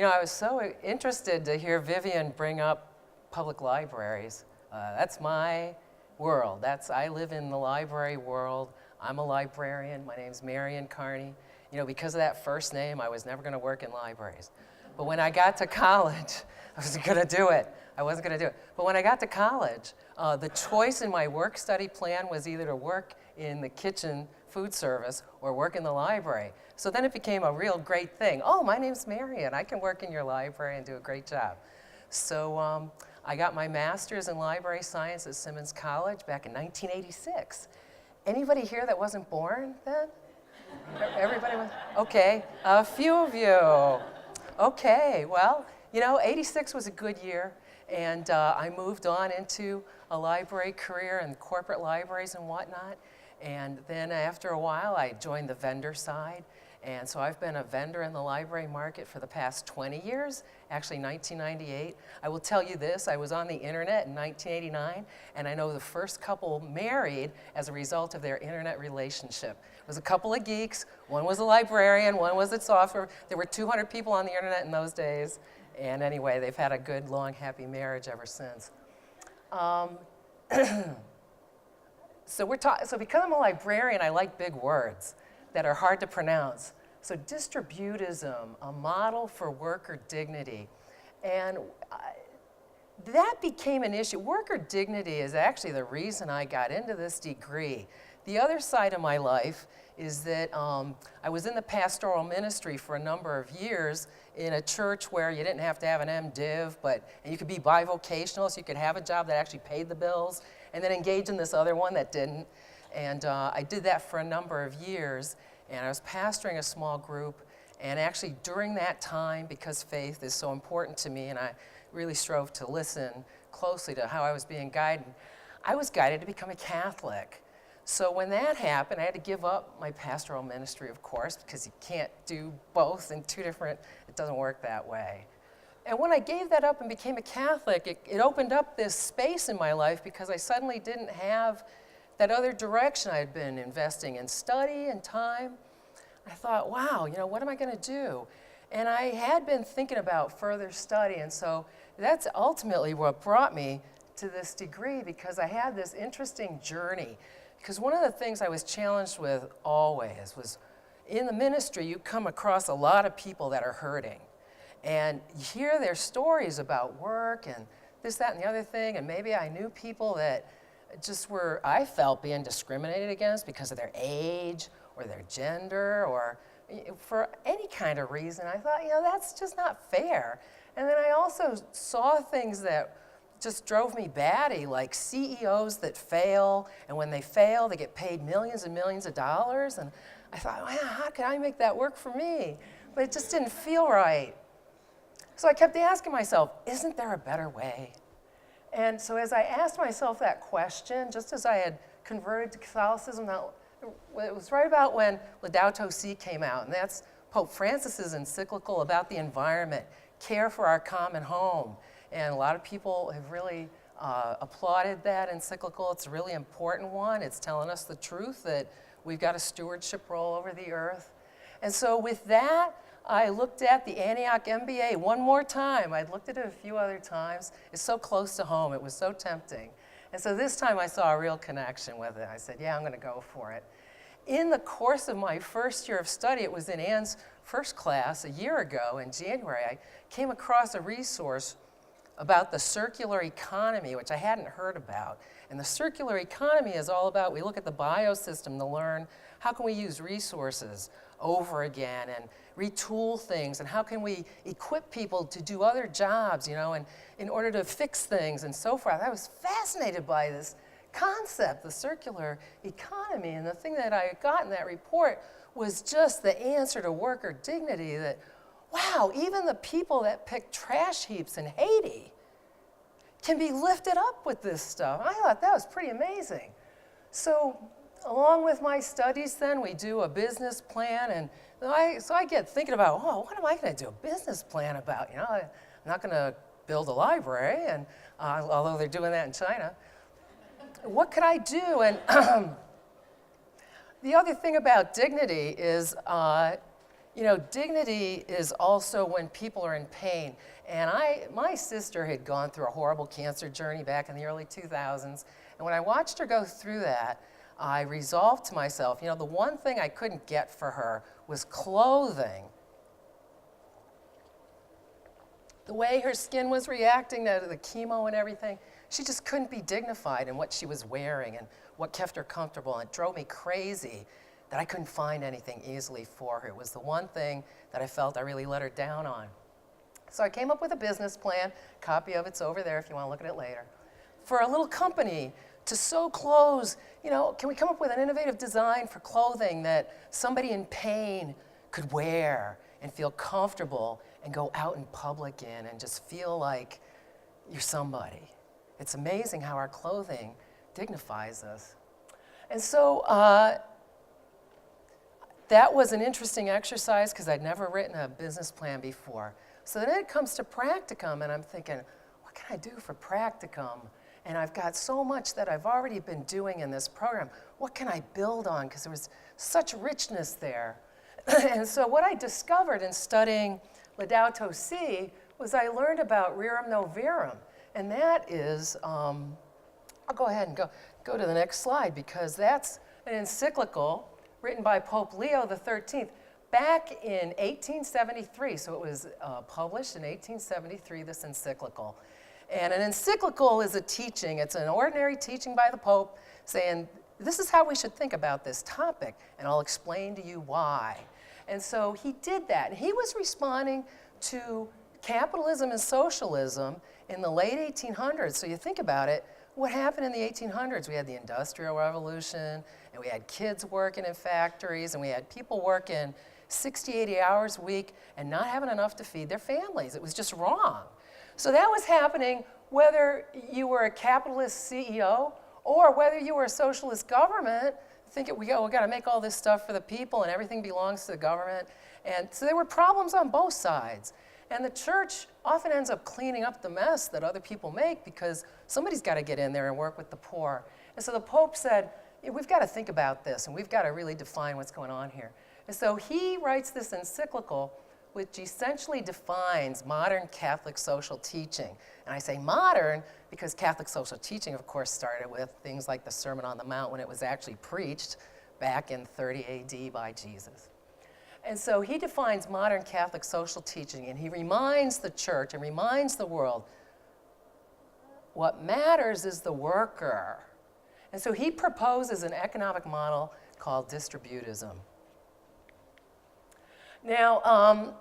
I was so interested to hear Vivian bring up public libraries. That's my world. I live in the library world. I'm a librarian. My name's Marian Carney. Because of that first name, I was never going to work in libraries. But when I got to college, I wasn't going to do it. But when I got to college, the choice in my work-study plan was either to work in the kitchen food service or work in the library. So then it became a real great thing. Oh, my name's Marian. I can work in your library and do a great job. So I got my master's in library science at Simmons College back in 1986. Anybody here that wasn't born then? Everybody was? Okay, a few of you. Okay, well, 86 was a good year, and I moved on into a library career in corporate libraries and whatnot. And then after a while, I joined the vendor side. And so I've been a vendor in the library market for the past 20 years, actually 1998. I will tell you this, I was on the internet in 1989, and I know the first couple married as a result of their internet relationship. It was a couple of geeks, one was a librarian, one was a software. There were 200 people on the internet in those days, and anyway, they've had a good, long, happy marriage ever since. So because I'm a librarian, I like big words that are hard to pronounce. So distributism, a model for worker dignity. And that became an issue. Worker dignity is actually the reason I got into this degree. The other side of my life is that I was in the Pastoral Ministry for a number of years in a church where you didn't have to have an MDiv, and you could be bivocational, so you could have a job that actually paid the bills, and then engage in this other one that didn't. And I did that for a number of years, and I was pastoring a small group, and actually during that time, because faith is so important to me, and I really strove to listen closely to how I was being guided, I was guided to become a Catholic. So when that happened, I had to give up my pastoral ministry, of course, because you can't do both in two different, it doesn't work that way. And when I gave that up and became a Catholic, it opened up this space in my life because I suddenly didn't have that other direction I had been investing in study and time. I thought, wow, what am I going to do? And I had been thinking about further study, and so that's ultimately what brought me to this degree, because I had this interesting journey. Because one of the things I was challenged with always was, in the ministry, you come across a lot of people that are hurting. And you hear their stories about work and this, that, and the other thing, and maybe I knew people that just were, I felt, being discriminated against because of their age or their gender or for any kind of reason. I thought, that's just not fair. And then I also saw things that just drove me batty, like CEOs that fail, and when they fail, they get paid millions and millions of dollars. And I thought, wow, how can I make that work for me? But it just didn't feel right. So I kept asking myself, isn't there a better way? And so as I asked myself that question, just as I had converted to Catholicism, now, it was right about when Laudato Si came out, and that's Pope Francis's encyclical about the environment, care for our common home. And a lot of people have really applauded that encyclical. It's a really important one. It's telling us the truth that we've got a stewardship role over the earth. And so with that, I looked at the Antioch MBA one more time. I'd looked at it a few other times. It's so close to home. It was so tempting. And so this time I saw a real connection with it. I said, yeah, I'm going to go for it. In the course of my first year of study, it was in Ann's first class a year ago in January, I came across a resource about the circular economy, which I hadn't heard about. And the circular economy is all about, we look at the biosystem to learn how can we use resources over again and retool things, and how can we equip people to do other jobs, and in order to fix things and so forth. I was fascinated by this concept, the circular economy, and the thing that I got in that report was just the answer to worker dignity, that, wow, even the people that pick trash heaps in Haiti can be lifted up with this stuff. I thought that was pretty amazing. So along with my studies then, we do a business plan, and so I get thinking about, what am I going to do a business plan about? I'm not going to build a library, and although they're doing that in China. What could I do? And the other thing about dignity is, Dignity is also when people are in pain. And my sister had gone through a horrible cancer journey back in the early 2000s. And when I watched her go through that, I resolved to myself, the one thing I couldn't get for her was clothing. The way her skin was reacting to the chemo and everything, she just couldn't be dignified in what she was wearing and what kept her comfortable. And it drove me crazy that I couldn't find anything easily for her. It was the one thing that I felt I really let her down on. So I came up with a business plan, copy of it's over there if you want to look at it later, for a little company to sew clothes. Can we come up with an innovative design for clothing that somebody in pain could wear and feel comfortable and go out in public in and just feel like you're somebody? It's amazing how our clothing dignifies us. And so that was an interesting exercise because I'd never written a business plan before. So then it comes to Practicum, and I'm thinking, what can I do for Practicum? And I've got so much that I've already been doing in this program. What can I build on? Because there was such richness there. And so what I discovered in studying Laudato Si was I learned about rerum novarum. And that is, I'll go ahead and go to the next slide, because that's an encyclical written by Pope Leo XIII back in 1873. So it was published in 1873, this encyclical. And an encyclical is a teaching. It's an ordinary teaching by the Pope saying, this is how we should think about this topic, and I'll explain to you why. And so he did that. And he was responding to capitalism and socialism in the late 1800s. So you think about it, what happened in the 1800s? We had the Industrial Revolution, and we had kids working in factories, and we had people working 60, 80 hours a week and not having enough to feed their families. It was just wrong. So that was happening whether you were a capitalist CEO or whether you were a socialist government, thinking we got to make all this stuff for the people and everything belongs to the government. And so there were problems on both sides. And the church often ends up cleaning up the mess that other people make because somebody's got to get in there and work with the poor. And so the Pope said, we've got to think about this, and we've got to really define what's going on here. And so he writes this encyclical which essentially defines modern Catholic social teaching. And I say modern because Catholic social teaching, of course, started with things like the Sermon on the Mount when it was actually preached back in 30 AD by Jesus. And so he defines modern Catholic social teaching, and he reminds the church and reminds the world, what matters is the worker. And so he proposes an economic model called distributism. Now,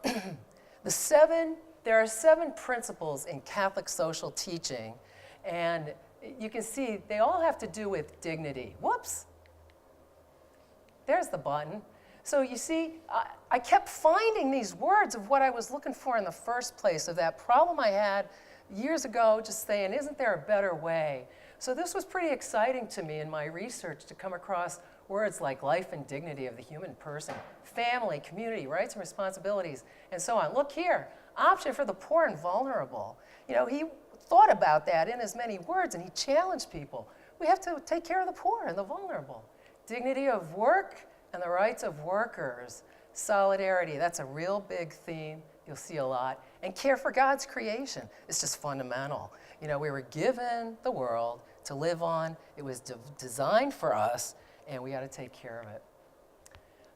there are 7 principles in Catholic social teaching, and you can see they all have to do with dignity. Whoops, there's the button. So you see, I kept finding these words of what I was looking for in the first place, of that problem I had years ago, just saying, isn't there a better way? So this was pretty exciting to me in my research to come across words like life and dignity of the human person, family, community, rights and responsibilities, and so on. Look here, option for the poor and vulnerable. He thought about that in as many words, and he challenged people. We have to take care of the poor and the vulnerable. Dignity of work and the rights of workers. Solidarity, that's a real big theme. You'll see a lot. And care for God's creation. It's just fundamental. We were given the world to live on. It was designed for us, and we got to take care of it.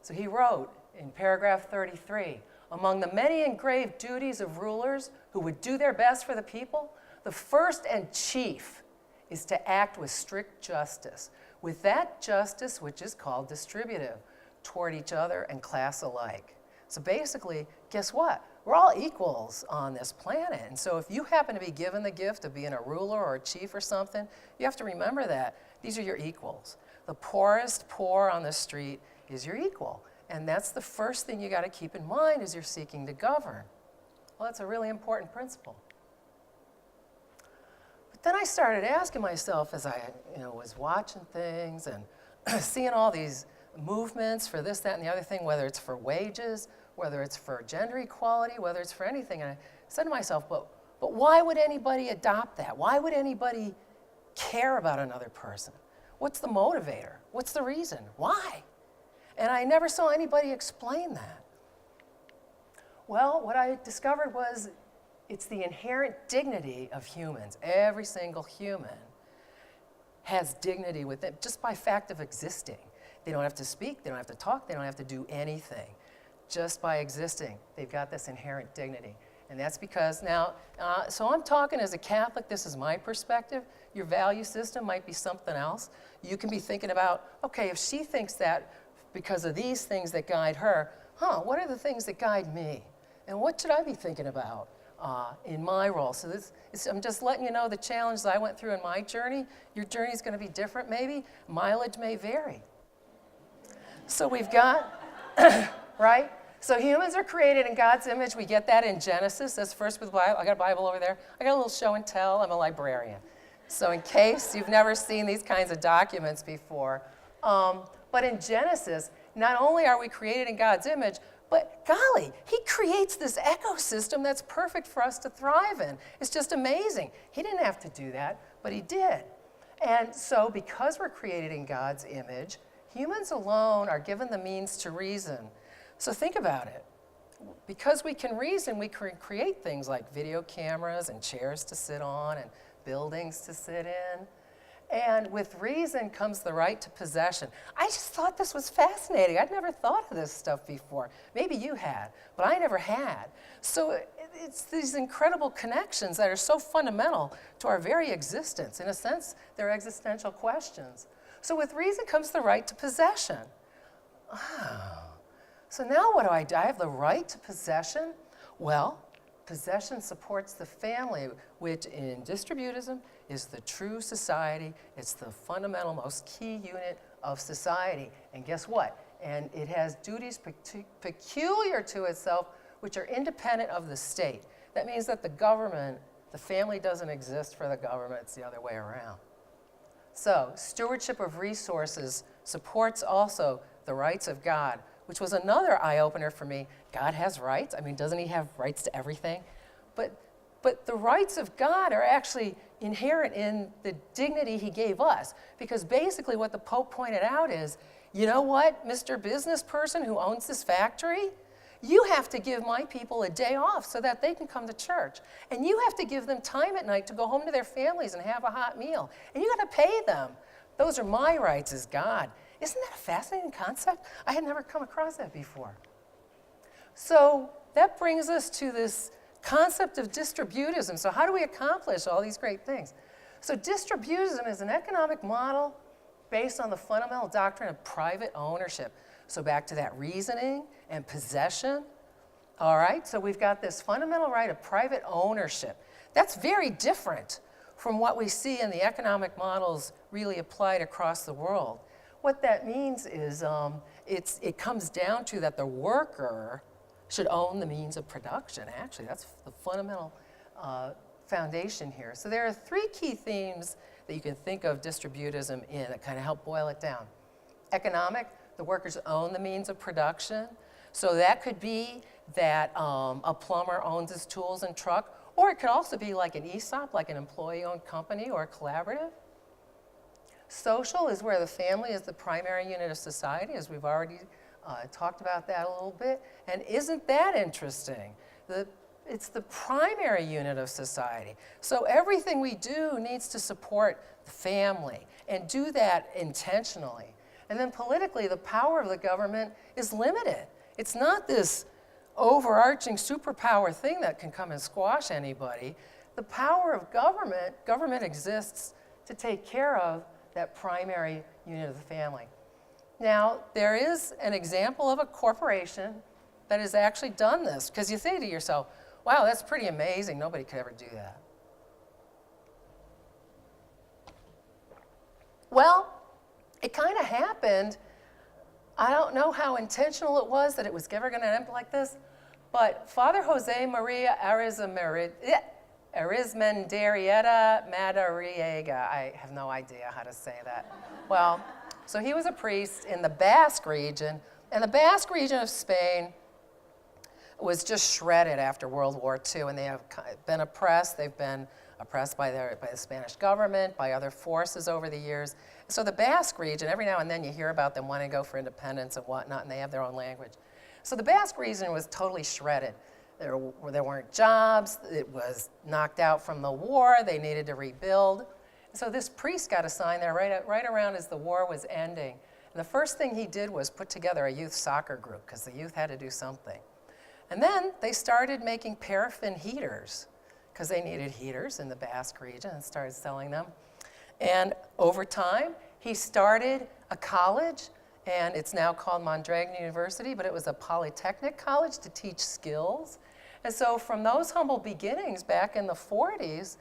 So he wrote in paragraph 33, among the many and grave duties of rulers who would do their best for the people, the first and chief is to act with strict justice, with that justice which is called distributive, toward each other and class alike. So basically, guess what? We're all equals on this planet. And so if you happen to be given the gift of being a ruler or a chief or something, you have to remember that. These are your equals. The poorest poor on the street is your equal. And that's the first thing you got to keep in mind as you're seeking to govern. Well, that's a really important principle. But then I started asking myself as I was watching things and seeing all these movements for this, that, and the other thing, whether it's for wages, whether it's for gender equality, whether it's for anything. And I said to myself, but why would anybody adopt that? Why would anybody care about another person? What's the motivator? What's the reason? Why? And I never saw anybody explain that. Well, what I discovered was it's the inherent dignity of humans. Every single human has dignity with it just by fact of existing. They don't have to speak, they don't have to talk, they don't have to do anything. Just by existing, they've got this inherent dignity. And that's because now, so I'm talking as a Catholic, this is my perspective. Your value system might be something else. You can be thinking about, okay, if she thinks that because of these things that guide her, what are the things that guide me? And what should I be thinking about in my role? So I'm just letting you know the challenges I went through in my journey. Your journey is going to be different maybe. Mileage may vary. So we've got, right? So humans are created in God's image. We get that in Genesis. That's first with the Bible. I got a Bible over there. I got a little show and tell. I'm a librarian. So in case you've never seen these kinds of documents before, but in Genesis, not only are we created in God's image, but golly, he creates this ecosystem that's perfect for us to thrive in. It's just amazing. He didn't have to do that, but he did. And so because we're created in God's image, humans alone are given the means to reason. So think about it. Because we can reason, we can create things like video cameras and chairs to sit on and buildings to sit in. And with reason comes the right to possession. I just thought this was fascinating. I'd never thought of this stuff before. Maybe you had, but I never had. So it's these incredible connections that are so fundamental to our very existence. In a sense, they're existential questions. So with reason comes the right to possession. So now what do? I have the right to possession? Well, possession supports the family, which in distributism is the true society. It's the fundamental, most key unit of society. And guess what? And it has duties peculiar to itself, which are independent of the state. That means that the government, the family doesn't exist for the government, it's the other way around. So, stewardship of resources supports also the rights of God, which was another eye-opener for me. God has rights. I mean, doesn't he have rights to everything? But the rights of God are actually inherent in the dignity he gave us. Because basically what the Pope pointed out is, you know what, Mr. Business Person who owns this factory? You have to give my people a day off so that they can come to church. And you have to give them time at night to go home to their families and have a hot meal. And you got to pay them. Those are my rights as God. Isn't that a fascinating concept? I had never come across that before. So that brings us to this concept of distributism. So how do we accomplish all these great things? So distributism is an economic model based on the fundamental doctrine of private ownership. So back to that reasoning and possession. All right, so we've got this fundamental right of private ownership. That's very different from what we see in the economic models really applied across the world. What that means is it comes down to that the worker should own the means of production. Actually, that's the fundamental foundation here. So there are three key themes that you can think of distributism in that kind of help boil it down. Economic, the workers own the means of production. So that could be that a plumber owns his tools and truck, or it could also be like an ESOP, like an employee-owned company or a collaborative. Social is where the family is the primary unit of society, as we've already talked about that a little bit. And isn't that interesting? It's the primary unit of society. So everything we do needs to support the family and do that intentionally. And then politically, the power of the government is limited. It's not this overarching superpower thing that can come and squash anybody. The power of government exists to take care of that primary unit of the family. Now, there is an example of a corporation that has actually done this, because you say to yourself, wow, that's pretty amazing. Nobody could ever do that. Well, it kind of happened. I don't know how intentional it was that it was ever going to end up like this, but Father Jose Maria Arizmendieta Madariaga, I have no idea how to say that. Well, so he was a priest in the Basque region, and the Basque region of Spain was just shredded after World War II, and they have been oppressed. They've been oppressed by the Spanish government, by other forces over the years. So the Basque region, every now and then you hear about them wanting to go for independence and whatnot, and they have their own language. So the Basque region was totally shredded. There weren't jobs. It was knocked out from the war. They needed to rebuild. So this priest got assigned there right around as the war was ending. And the first thing he did was put together a youth soccer group because the youth had to do something. And then they started making paraffin heaters because they needed heaters in the Basque region and started selling them. And over time, he started a college, and it's now called Mondragon University, but it was a polytechnic college to teach skills. And so from those humble beginnings back in the 40s,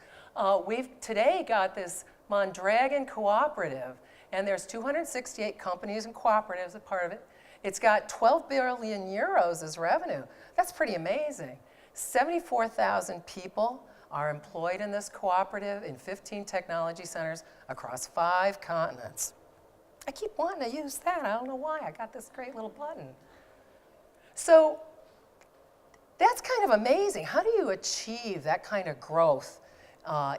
we've today got this Mondragon Cooperative, and there's 268 companies and cooperatives a part of it. It's got 12 billion euros as revenue. That's pretty amazing. 74,000 people are employed in this cooperative in 15 technology centers across 5 continents. I keep wanting to use that. I don't know why. I got this great little button. So that's kind of amazing. How do you achieve that kind of growth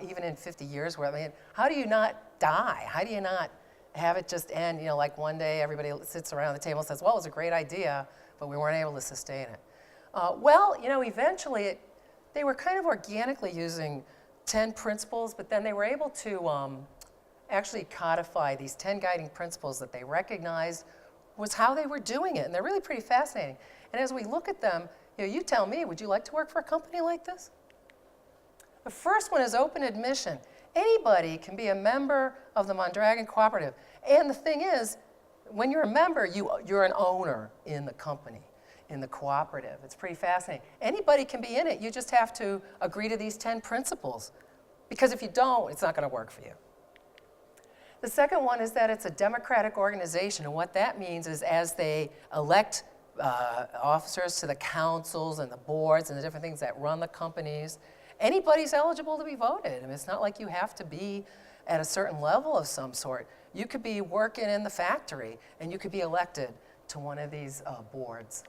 even in 50 years? Where, I mean, how do you not die? How do you not have it just end, you know, like one day everybody sits around the table and says, well, it was a great idea, but we weren't able to sustain it. Well, you know, eventually they were kind of organically using 10 principles, but then they were able to actually codify these 10 guiding principles that they recognized was how they were doing it. And they're really pretty fascinating. And as we look at them, you know, you tell me, would you like to work for a company like this? The first one is open admission. Anybody can be a member of the Mondragon Cooperative. And the thing is, when you're a member, you're an owner in the company, in the cooperative. It's pretty fascinating. Anybody can be in it. You just have to agree to these 10 principles. Because if you don't, it's not going to work for you. The second one is that it's a democratic organization. And what that means is as they elect officers to the councils and the boards and the different things that run the companies, anybody's eligible to be voted. I mean, it's not like you have to be at a certain level of some sort. You could be working in the factory and you could be elected to one of these boards.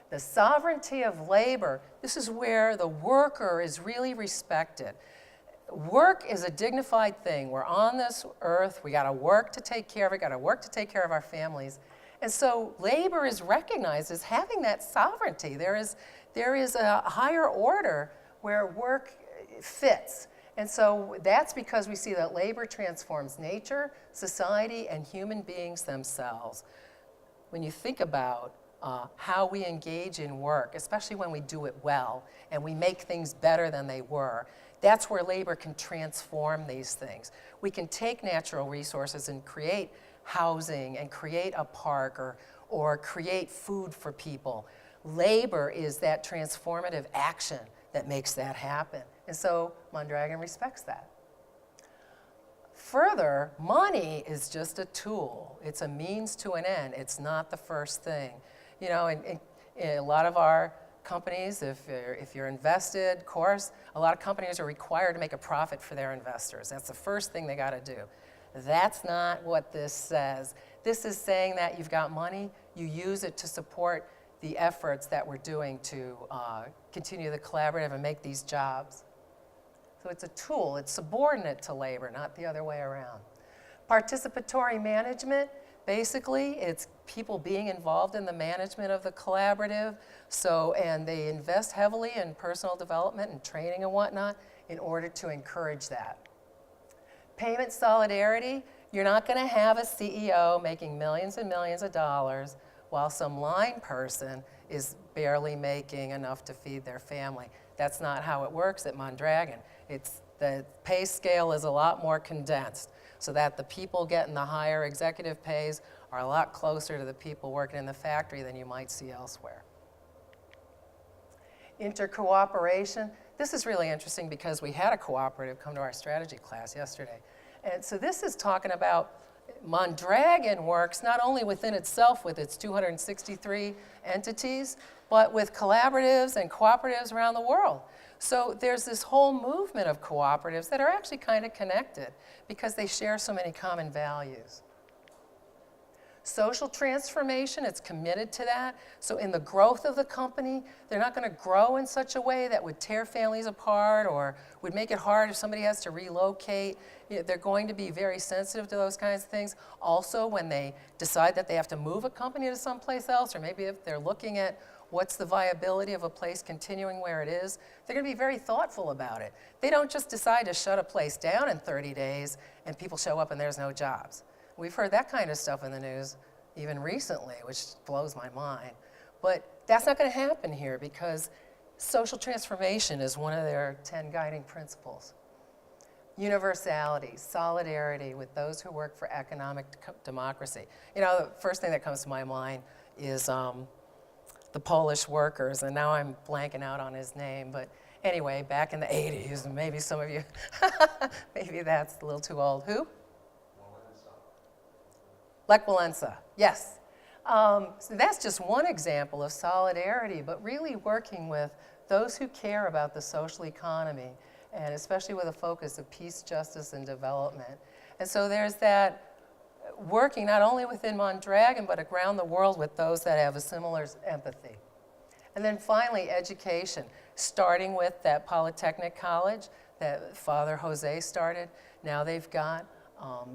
The sovereignty of labor, this is where the worker is really respected. Work is a dignified thing. We're on this earth. We got to work to take care of it, got to work to take care of our families. And so labor is recognized as having that sovereignty. There is a higher order where work fits. And so that's because we see that labor transforms nature, society, and human beings themselves. When you think about how we engage in work, especially when we do it well and we make things better than they were, that's where labor can transform these things. We can take natural resources and create housing and create a park or create food for people. Labor is that transformative action that makes that happen. And so Mondragon respects that. Further, money is just a tool. It's a means to an end. It's not the first thing. You know, in a lot of our companies, if you're invested, of course, a lot of companies are required to make a profit for their investors. That's the first thing they got to do. That's not what this says. This is saying that you've got money, you use it to support the efforts that we're doing to continue the collaborative and make these jobs. So it's a tool. It's subordinate to labor, not the other way around. Participatory management, basically, it's people being involved in the management of the collaborative. And they invest heavily in personal development and training and whatnot in order to encourage that. Payment solidarity, you're not going to have a CEO making millions and millions of dollars while some line person is barely making enough to feed their family. That's not how it works at Mondragon. The pay scale is a lot more condensed so that the people getting the higher executive pays are a lot closer to the people working in the factory than you might see elsewhere. Intercooperation. This is really interesting because we had a cooperative come to our strategy class yesterday. And so this is talking about Mondragon works not only within itself with its 263 entities, but with collaboratives and cooperatives around the world. So there's this whole movement of cooperatives that are actually kind of connected because they share so many common values. Social transformation, it's committed to that. So in the growth of the company, they're not going to grow in such a way that would tear families apart or would make it hard if somebody has to relocate. They're going to be very sensitive to those kinds of things. Also, when they decide that they have to move a company to someplace else, or maybe if they're looking at What's the viability of a place continuing where it is? They're going to be very thoughtful about it. They don't just decide to shut a place down in 30 days and people show up and there's no jobs. We've heard that kind of stuff in the news even recently, which blows my mind. But that's not going to happen here because social transformation is one of their 10 guiding principles. Universality, solidarity with those who work for economic democracy. You know, the first thing that comes to my mind is the Polish workers, and now I'm blanking out on his name, but anyway, back in the 80s, maybe some of you, maybe that's a little too old. Who? Lech Walesa, yes. So that's just one example of solidarity, but really working with those who care about the social economy, and especially with a focus of peace, justice, and development. And so there's that working not only within Mondragon, but around the world with those that have a similar empathy. And then finally, education, starting with that Polytechnic College that Father Jose started. Now they've got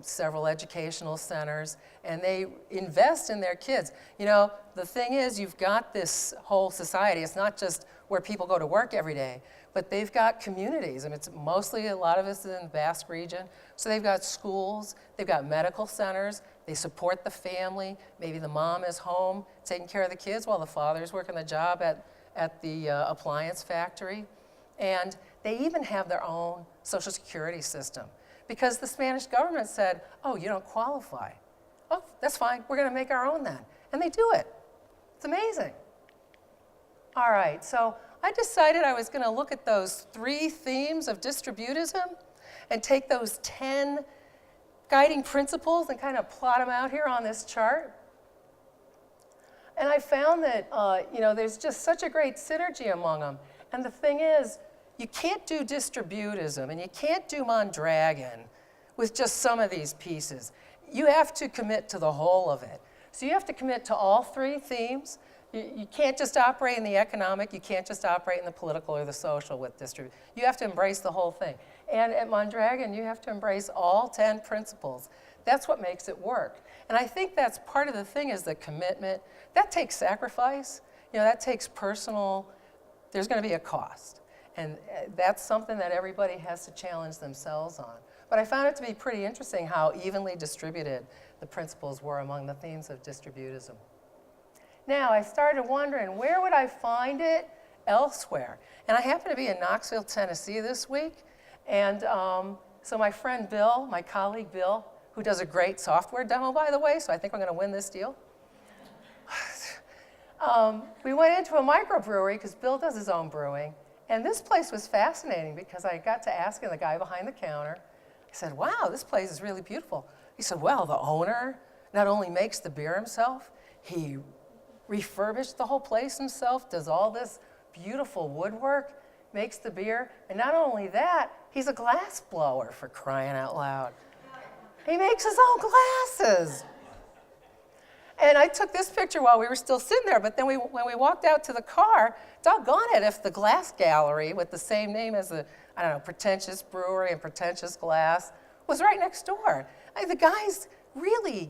several educational centers, and they invest in their kids. You know, the thing is, you've got this whole society. It's not just where people go to work every day, but they've got communities, and it's mostly, a lot of it's in the Basque region. So they've got schools, they've got medical centers, they support the family. Maybe the mom is home taking care of the kids while the father's working the job at the appliance factory. And they even have their own social security system, because the Spanish government said, oh, you don't qualify. Oh, that's fine, we're gonna make our own then. And they do it. It's amazing. All right, so I decided I was gonna look at those 3 themes of distributism and take those 10 guiding principles and kind of plot them out here on this chart. And I found that, you know, there's just such a great synergy among them. And the thing is, you can't do distributism and you can't do Mondragon with just some of these pieces. You have to commit to the whole of it. So you have to commit to all 3 themes. You can't just operate in the economic, you can't just operate in the political or the social with distribution. You have to embrace the whole thing. And at Mondragon, you have to embrace all 10 principles. That's what makes it work. And I think that's part of the thing, is the commitment. That takes sacrifice. You know, that takes personal, there's going to be a cost. And that's something that everybody has to challenge themselves on. But I found it to be pretty interesting how evenly distributed the principles were among the themes of distributism. Now, I started wondering, where would I find it elsewhere? And I happen to be in Knoxville, Tennessee this week. And so my friend Bill, my colleague Bill, who does a great software demo, by the way, so I think I'm going to win this deal. We went into a microbrewery because Bill does his own brewing. And this place was fascinating because I got to asking the guy behind the counter. I said, wow, this place is really beautiful. He said, well, the owner not only makes the beer himself, he refurbished the whole place himself, does all this beautiful woodwork, makes the beer, and not only that, he's a glass blower, for crying out loud. He makes his own glasses. And I took this picture while we were still sitting there, but then when we walked out to the car, doggone it, if the glass gallery with the same name as the, I don't know, Pretentious Brewery and Pretentious Glass was right next door. The guys really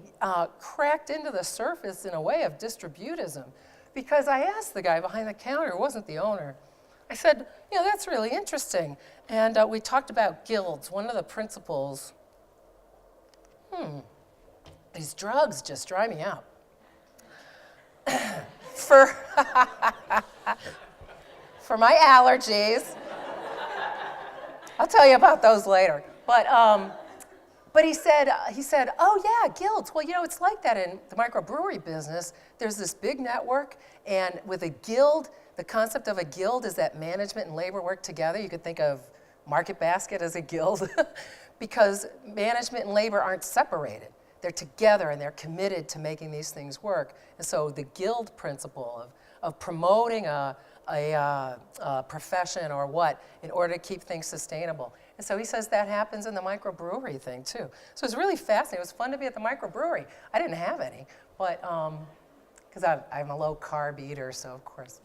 cracked into the surface in a way of distributism, because I asked the guy behind the counter, who wasn't the owner, I said, you know, that's really interesting. And we talked about guilds. One of the principles, these drugs just dry me out. For my allergies, I'll tell you about those later. But he said, oh yeah, guilds. Well, you know, it's like that in the microbrewery business. There's this big network, and with a guild, the concept of a guild is that management and labor work together. You could think of Market Basket as a guild, because management and labor aren't separated. They're together and they're committed to making these things work. And so the guild principle of promoting a profession or what in order to keep things sustainable. And so he says that happens in the microbrewery thing too. So it's really fascinating. It was fun to be at the microbrewery. I didn't have any, but because I'm a low carb eater, so of course.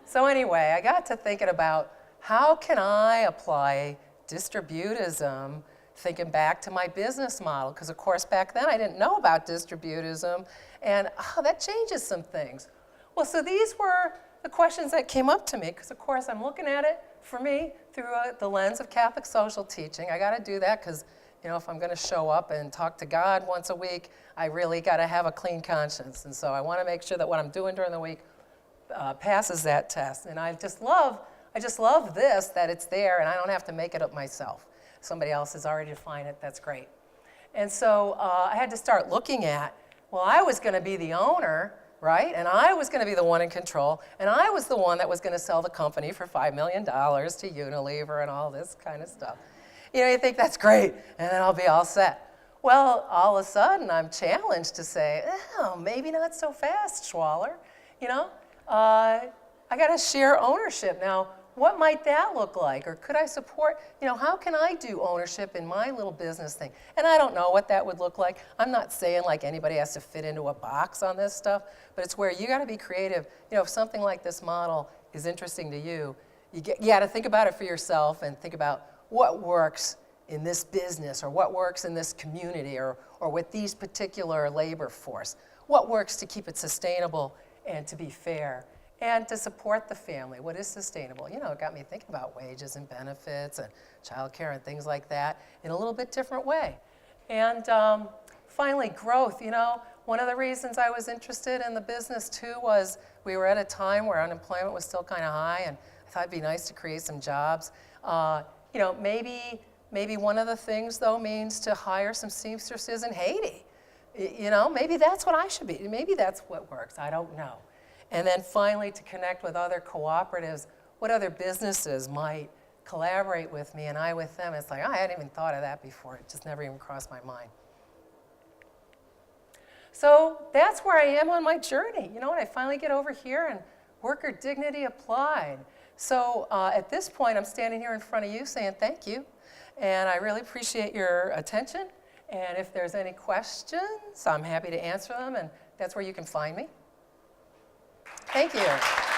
So anyway, I got to thinking about how can I apply distributism, thinking back to my business model, because of course back then I didn't know about distributism, and that changes some things. Well, so these were the questions that came up to me, because of course I'm looking at it, for me, through the lens of Catholic social teaching. I got to do that because, if I'm going to show up and talk to God once a week, I really got to have a clean conscience. And so I want to make sure that what I'm doing during the week passes that test. And I just love this, that it's there, and I don't have to make it up myself. Somebody else has already defined it. That's great. And so I had to start looking at, well, I was going to be the owner, right? And I was going to be the one in control, and I was the one that was going to sell the company for $5 million to Unilever and all this kind of stuff. You think that's great, and then I'll be all set. Well, all of a sudden, I'm challenged to say, oh, maybe not so fast, Schwaller. I got to share ownership. Now, what might that look like? Or could I support, how can I do ownership in my little business thing? And I don't know what that would look like. I'm not saying like anybody has to fit into a box on this stuff, but it's where you got to be creative. If something like this model is interesting to you, you got to think about it for yourself and think about what works in this business, or what works in this community, or with these particular labor force. What works to keep it sustainable and to be fair, and to support the family. What is sustainable? It got me thinking about wages and benefits and childcare and things like that in a little bit different way. And finally, growth. One of the reasons I was interested in the business too was we were at a time where unemployment was still kind of high, and I thought it'd be nice to create some jobs. Maybe one of the things though means to hire some seamstresses in Haiti. Maybe that's what I should be. Maybe that's what works. I don't know. And then finally, to connect with other cooperatives, what other businesses might collaborate with me and I with them. It's like, I hadn't even thought of that before. It just never even crossed my mind. So that's where I am on my journey. And I finally get over here and worker dignity applied. So at this point, I'm standing here in front of you saying thank you. And I really appreciate your attention. And if there's any questions, I'm happy to answer them. And that's where you can find me. Thank you.